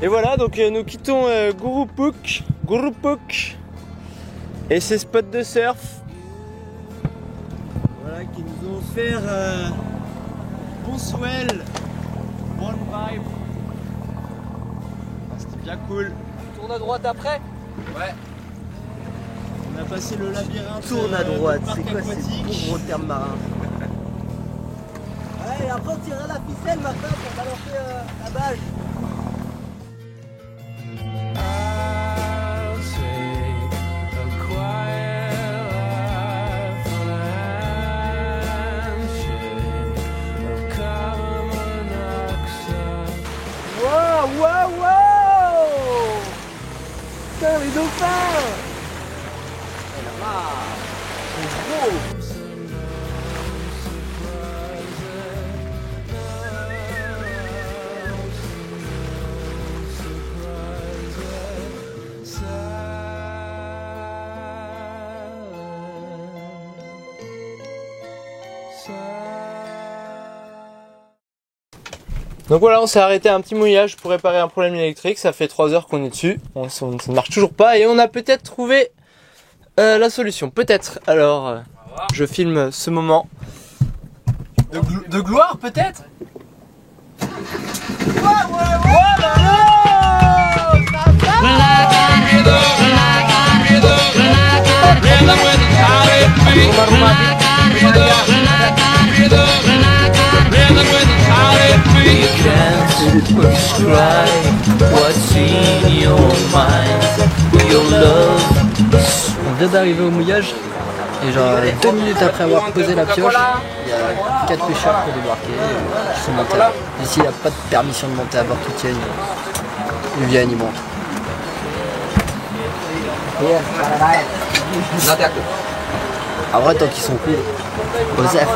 Et voilà, donc nous quittons Gurupuk et ses spots de surf. Voilà, qui nous ont offert bon swell, bon vibe. Ah, c'était bien cool. Tourne à droite après. Ouais. On a passé le labyrinthe. Tourne à droite, c'est quoi aquatique. ces gros termes marins? Ouais, et après on tirera la ficelle Martin pour balancer la bâche. Wow, wow, wow! Putain, les dauphins! C'est gros! Donc voilà, on s'est arrêté à un petit mouillage pour réparer un problème électrique. Ça fait 3 heures qu'on est dessus. Bon, ça ne marche toujours pas et on a peut-être trouvé la solution. Peut-être. Alors, je filme ce moment de gloire, peut-être. On vient d'arriver au mouillage et genre 2 minutes après avoir posé la pioche, il y a 4 pêcheurs qui ont débarqué qui sont montés là. Ici il n'y a pas de permission de monter à bord qui tiennent, ils viennent, ils montent. En vrai tant qu'ils sont cool, Osef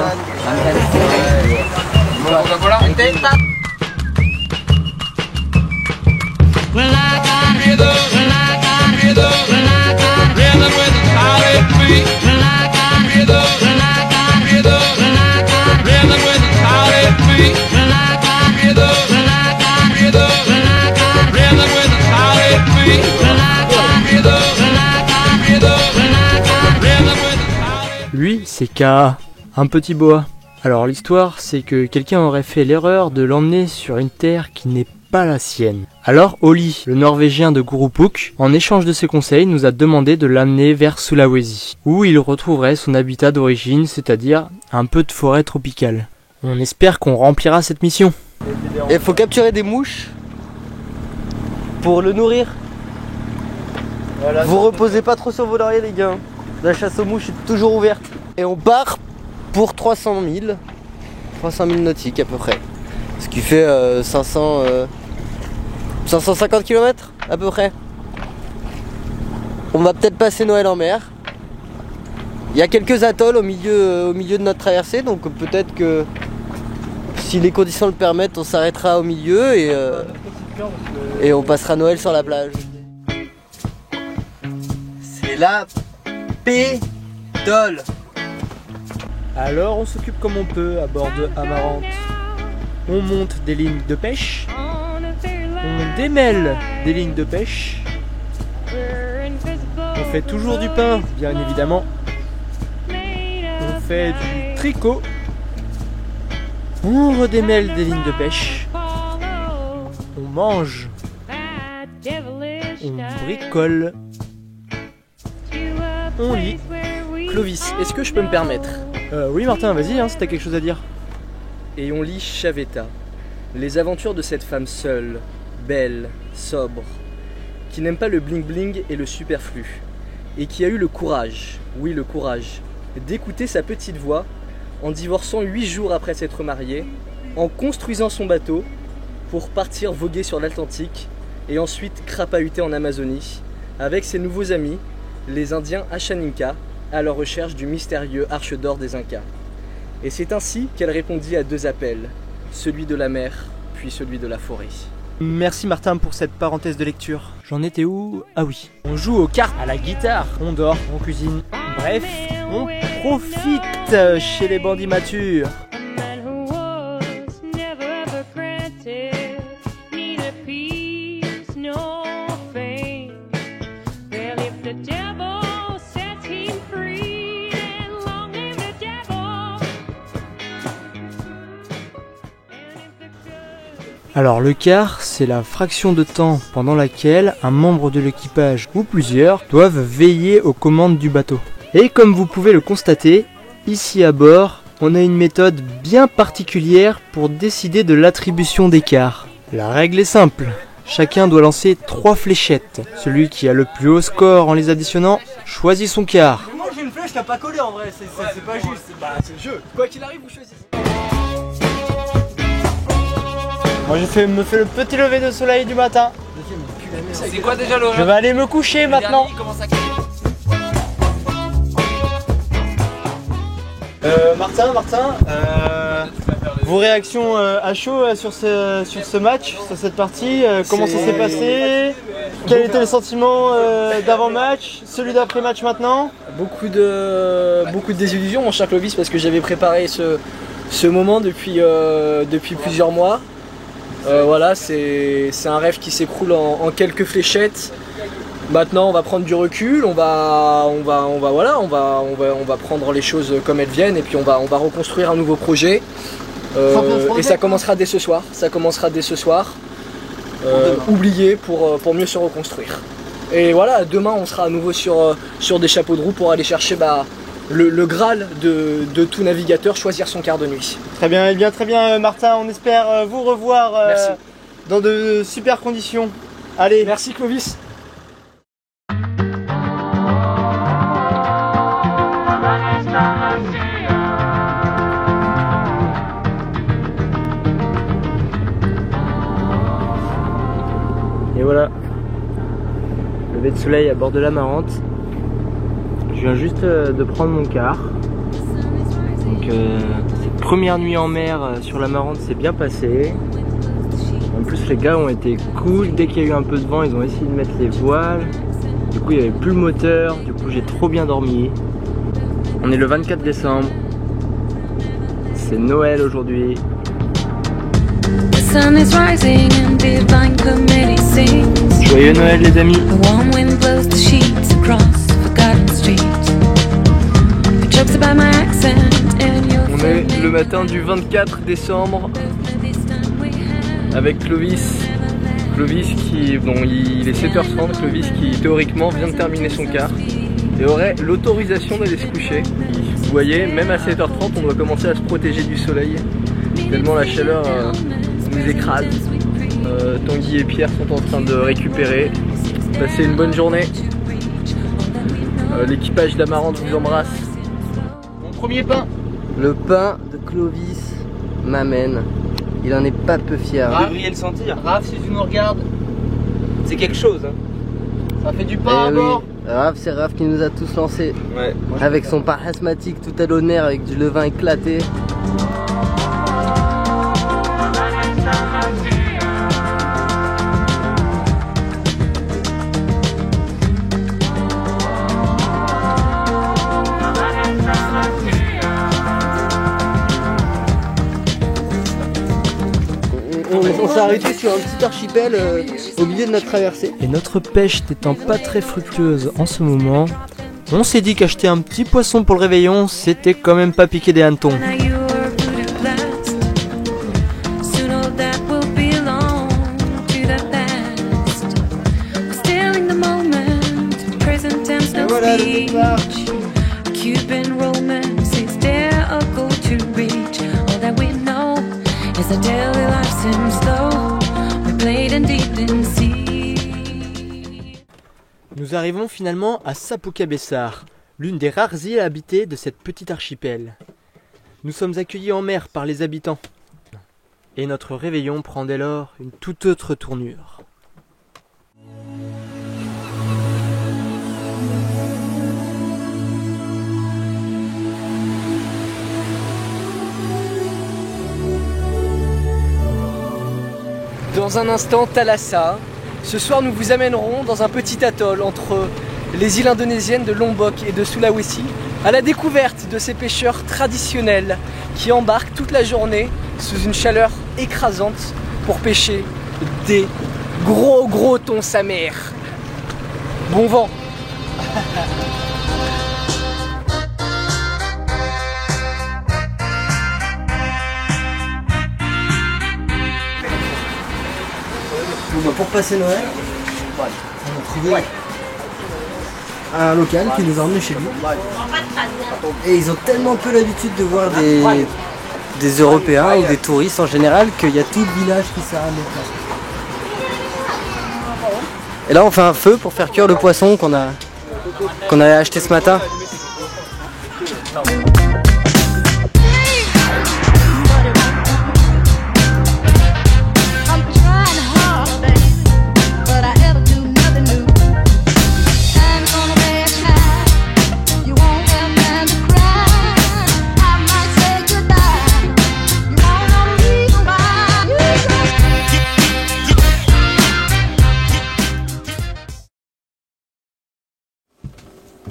Lui, c'est K, un petit boa. Alors l'histoire, c'est que quelqu'un aurait fait l'erreur de l'emmener sur une terre qui n'est pas la sienne. Alors Oli, le Norvégien de Gurupuk, en échange de ses conseils, nous a demandé de l'amener vers Sulawesi, où il retrouverait son habitat d'origine, c'est-à-dire un peu de forêt tropicale. On espère qu'on remplira cette mission. Et il faut capturer des mouches pour le nourrir. Voilà, vous reposez pas trop sur vos lauriers les gars. La chasse aux mouches est toujours ouverte. Et on part pour 300 000 nautiques à peu près. Ce qui fait 550 km à peu près. On va peut-être passer Noël en mer. Il y a quelques atolls au milieu de notre traversée, donc peut-être que si les conditions le permettent, on s'arrêtera au milieu et on passera Noël sur la plage. C'est la pédole. Alors on s'occupe comme on peut à bord de Amarante. On monte des lignes de pêche, on démêle des lignes de pêche, on fait toujours du pain, bien évidemment, on fait du tricot, on redémêle des lignes de pêche, on mange, on bricole, on lit. Clovis, est-ce que je peux me permettre? Oui Martin, vas-y si t'as quelque chose à dire. Et on lit Chavetta, les aventures de cette femme seule, belle, sobre, qui n'aime pas le bling bling et le superflu, et qui a eu le courage, oui le courage, d'écouter sa petite voix en divorçant 8 jours après s'être mariée, en construisant son bateau pour partir voguer sur l'Atlantique et ensuite crapahuter en Amazonie avec ses nouveaux amis, les Indiens Ashaninka, à leur recherche du mystérieux arche d'or des Incas. Et c'est ainsi qu'elle répondit à 2 appels, celui de la mer, puis celui de la forêt. Merci Martin pour cette parenthèse de lecture. J'en étais où? Ah oui. On joue aux cartes, à la guitare, on dort, on cuisine. Bref, on profite chez les bandits matures. Alors le quart, c'est la fraction de temps pendant laquelle un membre de l'équipage ou plusieurs doivent veiller aux commandes du bateau. Et comme vous pouvez le constater, ici à bord, on a une méthode bien particulière pour décider de l'attribution des quarts. La règle est simple, chacun doit lancer 3 fléchettes. Celui qui a le plus haut score en les additionnant choisit son quart. Moi j'ai une flèche qui n'a pas collé en vrai, c'est pas juste. C'est le jeu. Quoi qu'il arrive, vous choisissez. Moi j'ai me fait le petit lever de soleil du matin. C'est quoi déjà l'horaire? Je vais aller me coucher maintenant. Martin, vos réactions à chaud sur ce match, sur cette partie, comment ça s'est passé? Quels étaient les sentiments d'avant-match, celui d'après-match maintenant? Beaucoup de désillusions, mon cher Clovis, parce que j'avais préparé ce moment depuis plusieurs mois. Voilà, c'est un rêve qui s'écroule en quelques fléchettes. Maintenant, on va prendre du recul, on va prendre les choses comme elles viennent et puis on va reconstruire un nouveau projet. Et ça commencera dès ce soir. Oublier pour mieux se reconstruire. Et voilà, demain on sera à nouveau sur des chapeaux de roue pour aller chercher le Graal de tout navigateur, choisir son quart de nuit. Très bien Martin, on espère vous revoir dans de super conditions. Allez, merci Clovis. Et voilà, lever de soleil à bord de la Marante. Je viens juste de prendre mon quart. Donc cette première nuit en mer sur la Marante s'est bien passée. En plus les gars ont été cool, dès qu'il y a eu un peu de vent ils ont essayé de mettre les voiles. Du coup il n'y avait plus le moteur, du coup j'ai trop bien dormi. On est le 24 décembre. C'est Noël aujourd'hui. Joyeux Noël les amis. On est le matin du 24 décembre avec Clovis. Clovis qui, bon il est 7h30, Clovis qui théoriquement vient de terminer son quart et aurait l'autorisation d'aller se coucher. Vous voyez, même à 7h30 on doit commencer à se protéger du soleil, tellement la chaleur nous écrase. Tanguy et Pierre sont en train de récupérer. Passez une bonne journée. L'équipage d'Amarante vous embrasse. Mon premier pain. Le pain de Clovis m'amène. Il en est pas peu fier. Vous devriez le sentir. Raph, si tu nous regardes, c'est quelque chose. Hein. Ça fait du pain à bord. Raph, c'est Raph qui nous a tous lancés. Ouais. Avec son pain asthmatique tout à l'honneur, avec du levain éclaté. On s'est arrêté sur un petit archipel au milieu de notre traversée. Et notre pêche n'étant pas très fructueuse en ce moment, on s'est dit qu'acheter un petit poisson pour le réveillon, c'était quand même pas piquer des hannetons. Et voilà le départ. Nous arrivons finalement à Sapokabessar, l'une des rares îles habitées de cette petite archipel. Nous sommes accueillis en mer par les habitants. Et notre réveillon prend dès lors une toute autre tournure. Dans un instant, Thalassa. Ce soir, nous vous amènerons dans un petit atoll entre les îles indonésiennes de Lombok et de Sulawesi à la découverte de ces pêcheurs traditionnels qui embarquent toute la journée sous une chaleur écrasante pour pêcher des gros thons sa mère. Bon vent. Pour passer Noël, on a trouvé un local qui nous a emmenés chez lui. Et ils ont tellement peu l'habitude de voir des Européens ou des touristes en général qu'il y a tout le village qui s'arrête là. Et là on fait un feu pour faire cuire le poisson qu'on a acheté ce matin.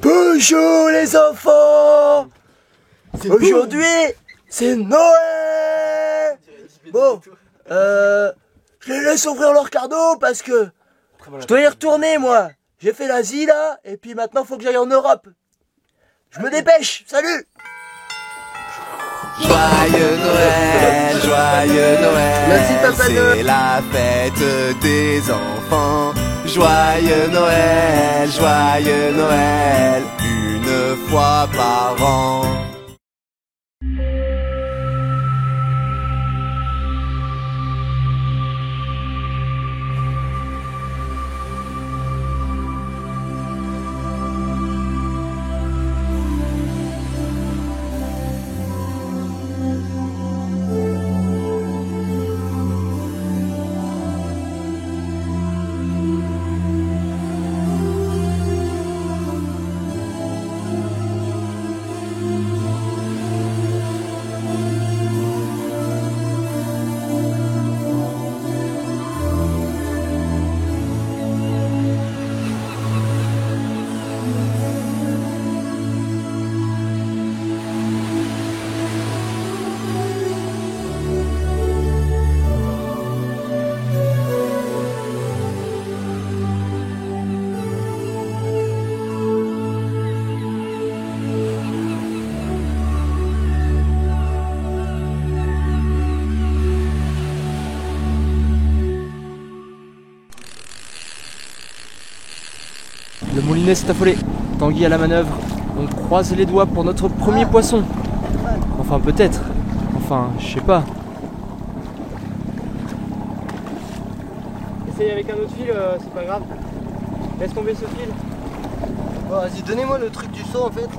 Bonjour les enfants! Aujourd'hui, c'est Noël! Bon, je les laisse ouvrir leur cadeau parce que je dois y retourner moi. J'ai fait l'Asie là, et puis maintenant faut que j'aille en Europe. Je me dépêche, salut! Joyeux Noël, joyeux Noël. Merci, Papa Noël. C'est la fête des enfants. Joyeux Noël, une fois par an. Le moulinet s'est affolé. Tanguy à la manœuvre. On croise les doigts pour notre premier poisson. Enfin peut-être. Enfin, je sais pas. Essaye avec un autre fil, c'est pas grave. Laisse tomber ce fil. Bon, vas-y, donnez-moi le truc du saut en fait.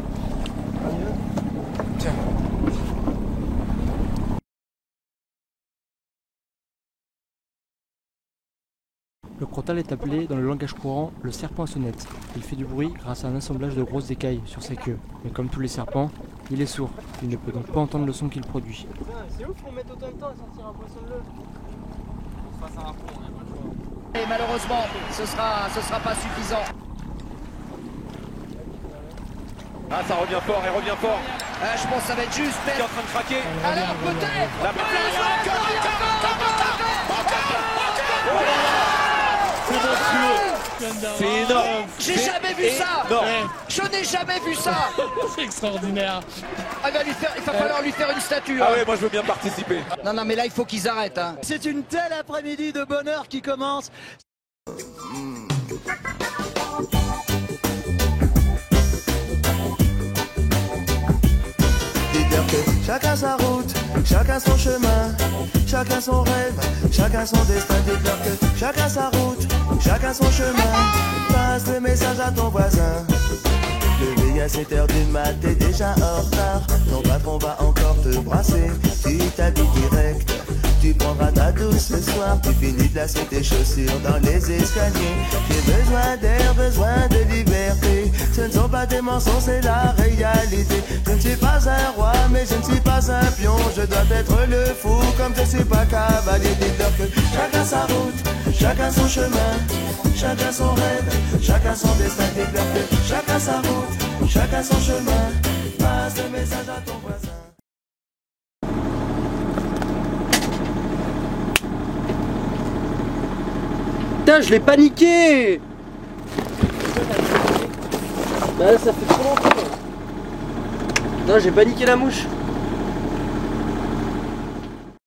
Tiens. Le crotal est appelé dans le langage courant le serpent à sonnette. Il fait du bruit grâce à un assemblage de grosses écailles sur sa queue. Mais comme tous les serpents, il est sourd. Il ne peut donc pas entendre le son qu'il produit. C'est ouf qu'on mette autant de temps à sortir un poisson de l'eau. Face à un pont, on n'a pas le choix. Et malheureusement, ce sera pas suffisant. Ah, ça revient fort, elle revient fort. Je pense que ça va être juste. Il est en train de craquer. Alors peut-être. La c'est énorme. J'ai jamais vu ça. Je n'ai jamais vu ça. C'est extraordinaire. Il va falloir lui faire une statue. Ah ouais, moi je veux bien participer. Non, mais là il faut qu'ils arrêtent. Hein. C'est une telle après-midi de bonheur qui commence. Dites-leur que chacun sa route, chacun son chemin, chacun son rêve, chacun son destin. Dites-leur que chacun sa route, chacun son chemin. Passe le message à ton voisin. Levé à 7h du mat, t'es déjà en retard. Ton patron va encore te brasser. Tu t'habilles direct, tu prendras ta douce ce soir. Tu finis de lasser tes chaussures dans les escaliers. J'ai besoin d'air, besoin de liberté. Ce ne sont pas des mensonges, c'est la réalité. Je ne suis pas un roi, mais je ne suis pas un pion. Je dois être le fou, comme je suis pas cavalier. Dites-leur que chacun sa route, chacun son chemin, chacun son rêve, chacun son destin. Dites-leur que chacun sa route, chacun son chemin. Passe le message à ton voisin. Putain, je l'ai paniqué! Bah, ça fait trop longtemps. Non, j'ai paniqué la mouche.